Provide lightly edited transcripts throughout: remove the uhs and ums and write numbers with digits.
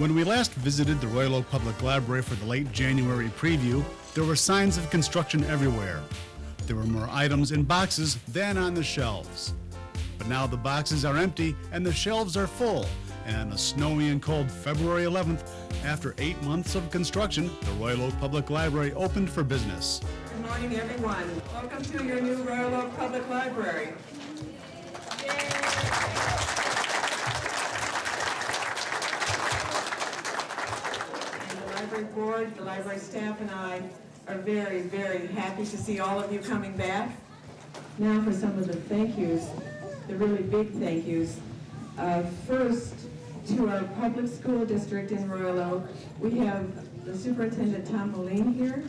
When we last visited the Royal Oak Public Library for the late January preview, there were signs of construction everywhere. There were more items in boxes than on the shelves. But now the boxes are empty and the shelves are full. And on a snowy and cold February 11th, after 8 months of construction, the Royal Oak Public Library opened for business. Good morning, everyone. Welcome to your new Royal Oak Public Library. The library board, the library staff, and I are very, very happy to see all of you coming back. Now for some of the thank yous, the really big thank yous. First, to our public school district in Royal Oak, we have the Superintendent Tom Moline here.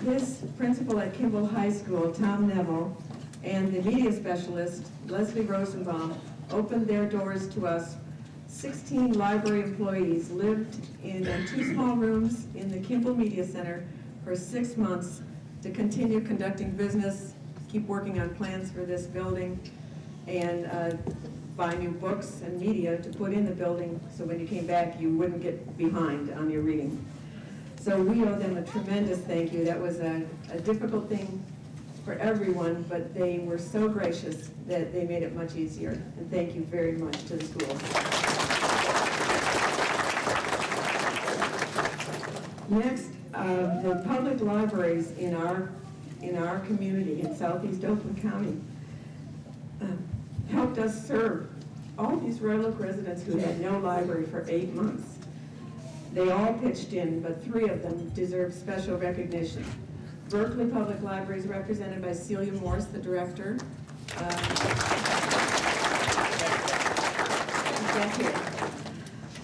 His principal at Kimball High School, Tom Neville, and the media specialist, Leslie Rosenbaum, opened their doors to us. 16 library employees lived in 2 small rooms in the Kimball Media Center for 6 months to continue conducting business, keep working on plans for this building, and buy new books and media to put in the building so when you came back you wouldn't get behind on your reading. So we owe them a tremendous thank you. That was a difficult thing for everyone, but they were so gracious that they made it much easier. And thank you very much to the schools. Next, the public libraries in our community in southeast Oakland County helped us serve all these Royal Oak residents who had no library for 8 months. They all pitched in, but 3 of them deserve special recognition. Berkeley Public Library is represented by Celia Morse, the director.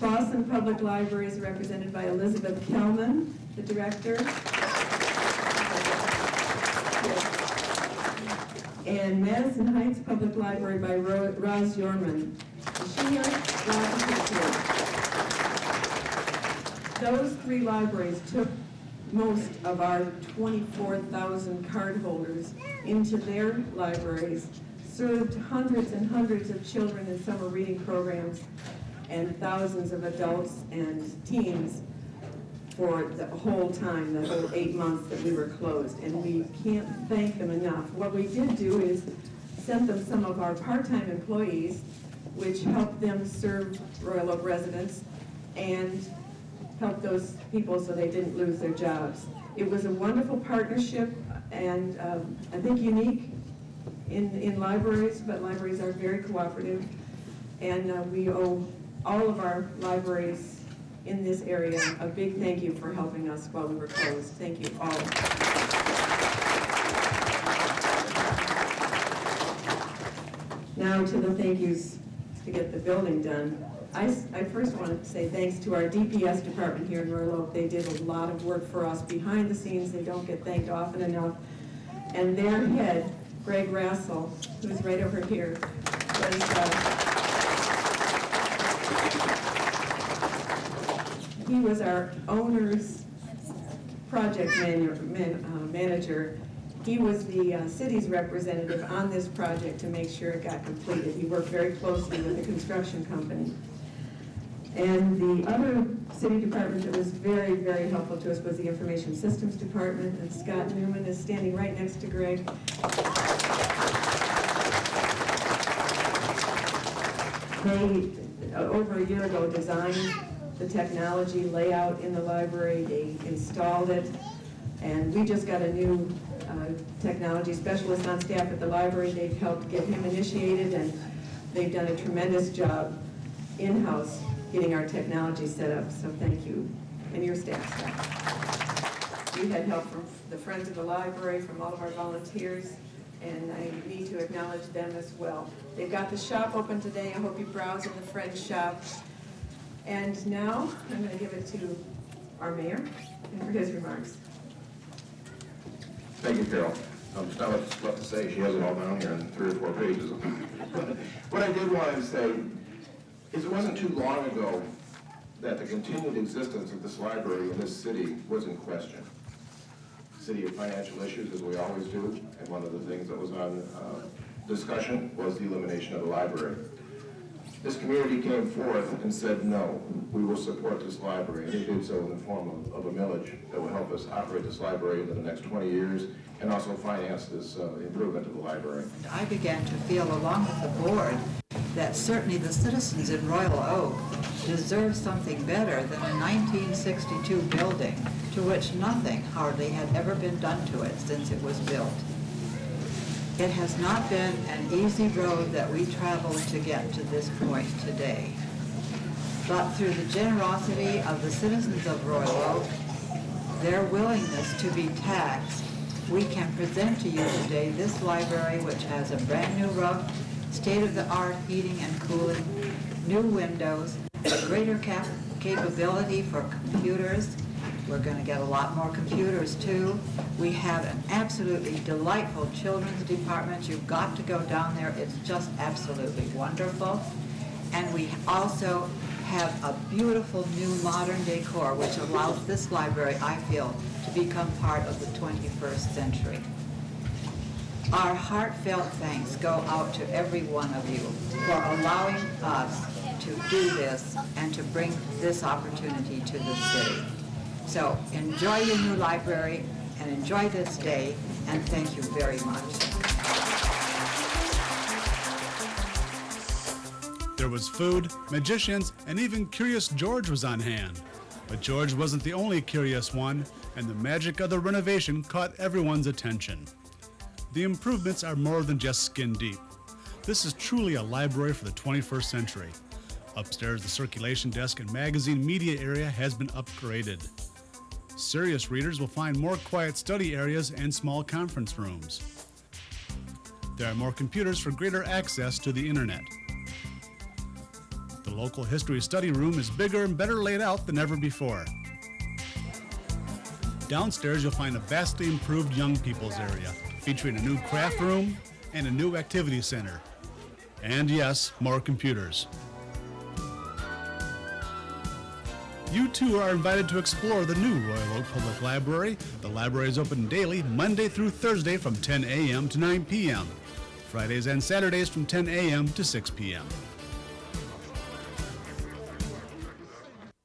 Boston Public Library is represented by Elizabeth Kelman, the director. And Madison Heights Public Library by Roz Yorman. Those 3 libraries took most of our 24,000 cardholders into their libraries, served hundreds and hundreds of children in summer reading programs, and thousands of adults and teens for the whole time, the whole 8 months that we were closed. And we can't thank them enough. What we did do is send them some of our part-time employees, which helped them serve Royal Oak residents and help those people so they didn't lose their jobs. It was a wonderful partnership and I think unique in libraries, but libraries are very cooperative. And we owe all of our libraries in this area a big thank you for helping us while we were closed. Thank you all. Now to the thank yous to get the building done. I first want to say thanks to our DPS department here in Royal Oak. They did a lot of work for us behind the scenes. They don't get thanked often enough. And their head, Greg Rassel, who's right over here, he was our owner's project manager. He was the city's representative on this project to make sure it got completed. He worked very closely with the construction company. And the other city department that was very, very helpful to us was the Information Systems Department, and Scott Newman is standing right next to Greg. They, over a year ago, designed the technology layout in the library. They installed it, and we just got a new technology specialist on staff at the library. They've helped get him initiated, and they've done a tremendous job in-house getting our technology set up, so thank you, and your staff. We had help from the Friends of the Library, from all of our volunteers, and I need to acknowledge them as well. They've got the shop open today. I hope you browse in the Friends shop. And now, I'm going to give it to our mayor for his remarks. Thank you, Carol. There's not much left to say. She has it all down here in 3 or 4 pages. What I did want to say is it wasn't too long ago that the continued existence of this library in this city was in question. The city of financial issues, as we always do, and one of the things that was on discussion was the elimination of the library. This community came forth and said, no, we will support this library. And they did so in the form of a millage that will help us operate this library into the next 20 years and also finance this improvement of the library. I began to feel, along with the board, that certainly the citizens in Royal Oak deserve something better than a 1962 building to which nothing hardly had ever been done to it since it was built. It has not been an easy road that we traveled to get to this point today. But through the generosity of the citizens of Royal Oak, their willingness to be taxed, we can present to you today this library, which has a brand new roof, state-of-the-art heating and cooling, new windows, a greater capability for computers. We're going to get a lot more computers too. We have an absolutely delightful children's department. You've got to go down there. It's just absolutely wonderful. And we also have a beautiful new modern decor which allows this library, I feel, to become part of the 21st century. Our heartfelt thanks go out to every one of you for allowing us to do this and to bring this opportunity to the city. So enjoy your new library and enjoy this day, and thank you very much. There was food, magicians, and even Curious George was on hand. But George wasn't the only curious one, and the magic of the renovation caught everyone's attention. The improvements are more than just skin deep. This is truly a library for the 21st century. Upstairs, the circulation desk and magazine media area has been upgraded. Serious readers will find more quiet study areas and small conference rooms. There are more computers for greater access to the internet. The local history study room is bigger and better laid out than ever before. Downstairs, you'll find a vastly improved young people's area, featuring a new craft room and a new activity center. And yes, more computers. You too are invited to explore the new Royal Oak Public Library. The library is open daily, Monday through Thursday from 10 a.m. to 9 p.m. Fridays and Saturdays from 10 a.m. to 6 p.m.